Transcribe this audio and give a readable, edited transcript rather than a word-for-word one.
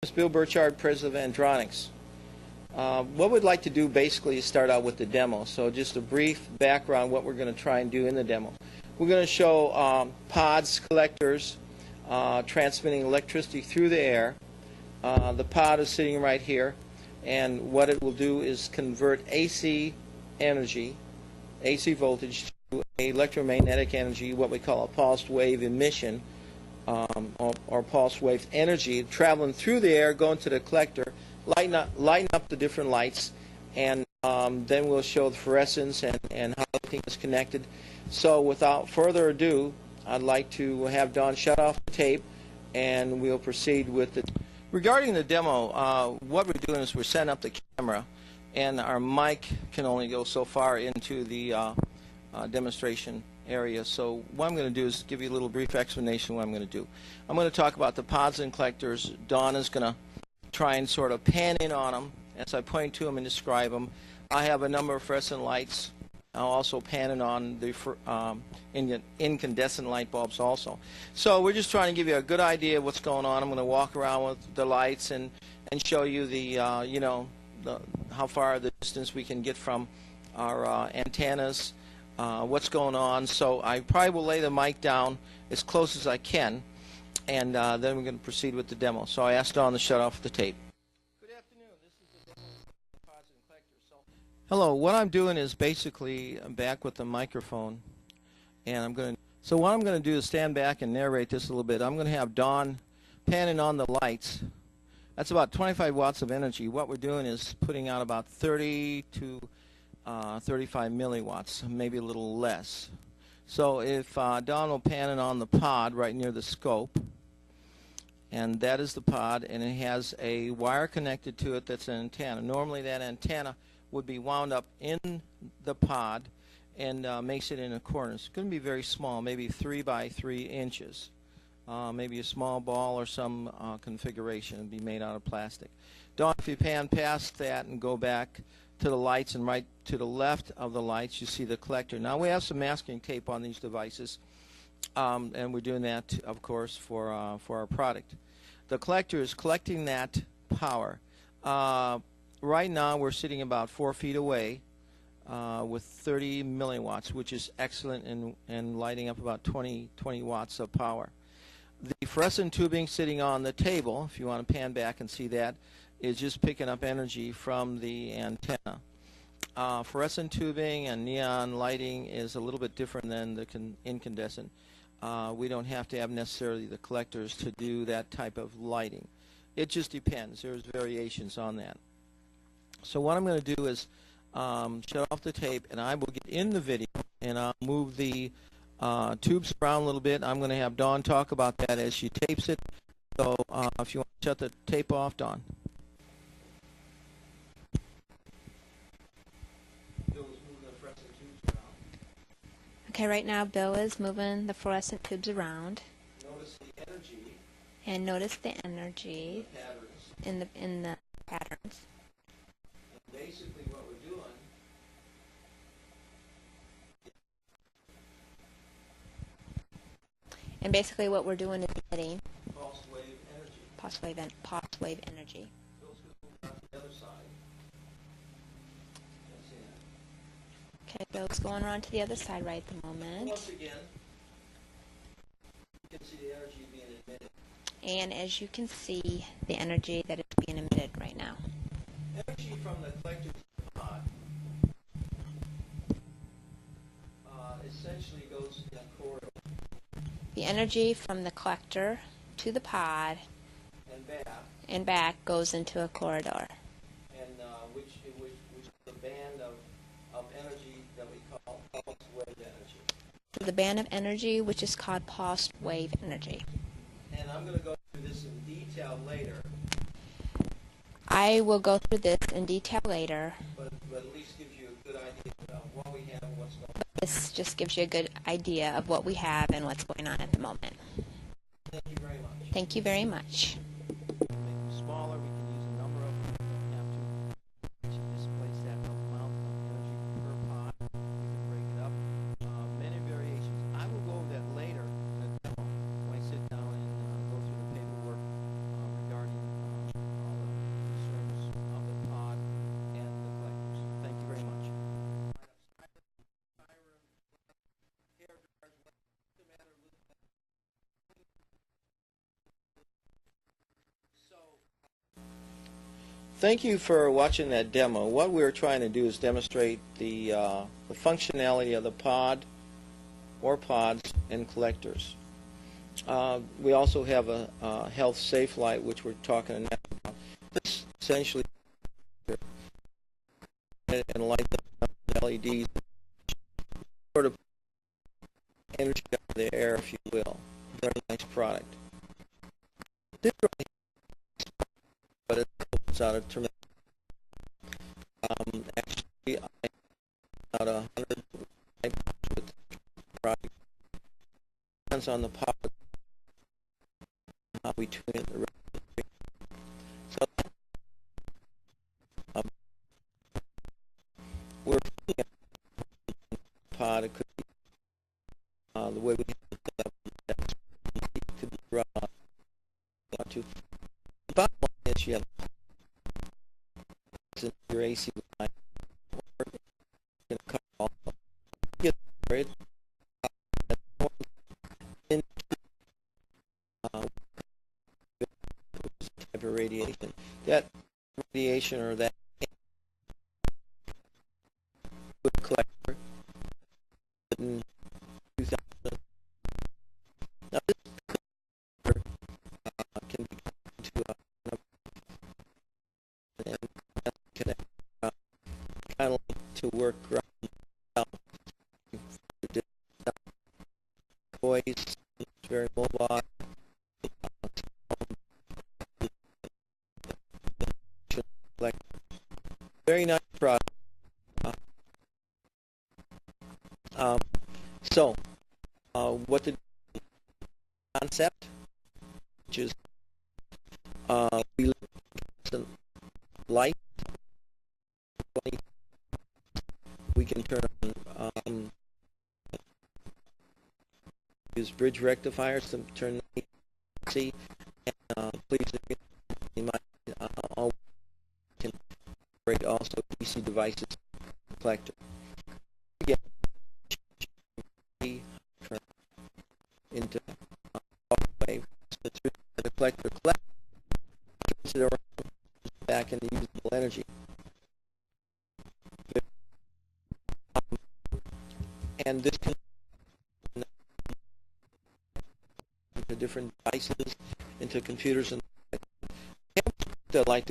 It's Bill Burchard, President of Andronics. What we'd like to do basically is start out with the demo. So just a brief background what we're going to try and do in the demo. We're going to show pods, collectors, transmitting electricity through the air. The pod is sitting right here, and what it will do is convert AC energy, AC voltage, to electromagnetic energy, what we call a pulsed wave emission, or pulse wave energy traveling through the air, going to the collector, lighten up the different lights, and then we'll show the fluorescence and how everything is connected. So without further ado, I'd like to have Don shut off the tape, and we'll proceed with it. Regarding the demo, what we're doing is we're setting up the camera, and our mic can only go so far into the demonstration area. So what I'm going to do is give you a little brief explanation of what I'm going to do. I'm going to talk about the pods and collectors. Don is going to try and sort of pan in on them as I point to them and describe them. I have a number of fluorescent lights. I'll also pan in on the incandescent light bulbs also. So we're just trying to give you a good idea of what's going on. I'm going to walk around with the lights and show you the how far the distance we can get from our antennas, what's going on. So I probably will lay the mic down as close as I can, and then we're going to proceed with the demo. So I asked Don to shut off the tape. Good afternoon. This is the demo of pods and collectors. So, hello. What I'm doing is basically I'm back with the microphone, and so what I'm going to do is stand back and narrate this a little bit. I'm going to have Don panning on the lights. That's about 25 watts of energy. What we're doing is putting out about 30 to 35 milliwatts, maybe a little less. So if Don will pan in on the pod right near the scope, and that is the pod, and it has a wire connected to it that's an antenna. Normally that antenna would be wound up in the pod and makes it in a corner. It's going to be very small, maybe 3 by 3 inches. Maybe a small ball or some configuration and be made out of plastic. Don, if you pan past that and go back to the lights, and right to the left of the lights you see the collector. Now we have some masking tape on these devices, and we're doing that of course for our product. The collector is collecting that power. Right now we're sitting about 4 feet away with 30 milliwatts, which is excellent in lighting up about 20 watts of power. The fluorescent tubing sitting on the table, if you want to pan back and see that, is just picking up energy from the antenna. Fluorescent tubing and neon lighting is a little bit different than the incandescent. We don't have to have necessarily the collectors to do that type of lighting. It just depends. There's variations on that. So what I'm going to do is shut off the tape, and I will get in the video, and I'll move the tubes around a little bit. I'm going to have Dawn talk about that as she tapes it. So if you want to shut the tape off, Dawn. Okay, right now Bill is moving the fluorescent tubes around. Notice the energy. And notice the energy in the patterns. And basically what we're doing is emitting pulse wave energy. Pulse wave energy. Bill's going to move out to the other side. Okay, Bill's going around to the other side right at the moment. Once again, you can see the energy being emitted. And as you can see, the energy that is being emitted right now. Energy from the collector's pod essentially goes in a corridor. The energy from the collector to the pod and back goes into a corridor. And which is the band of energy that we call pulse wave energy. The band of energy, which is called pulsed wave energy. And I'm going to go through this in detail later. I will go through this in detail later. But at least gives you a good idea of what we have and what's going on. This just gives you a good idea of what we have and what's going on at the moment. Thank you very much. Thank you very much. Make them smaller. We can use a number of them. We don't have to displace that amount of energy per pod. We can break it up. Many variations. I will go over that later in the demo when I sit down and go through the paperwork regarding thank you for watching that demo. What we were trying to do is demonstrate the functionality of the pod or pods and collectors. We also have a health safe light, which we're talking about. This essentially and light up LEDs, sort of energy out of the air, if you will. Very nice product. This really, but it's out of tremendous. Actually, I about 100 with the product. Depends on the power, how we tune in the rest. So we're looking at the pod. It could be the way we have it set up. It could be raw. To the bottom line is you have your AC line, or you can cut off. Get it into type of radiation. That radiation or that collector in 2000. Now this collector can be to a and connect kind of like to work around voice. It's very mobile. Very nice product. So, what the concept, which is we look at light. We can turn on use bridge rectifiers to turn the AC. And please, you might all can operate also DC devices collector. Again, into way the collector turns it around back into usable energy. And this can into different devices, into computers, and I like to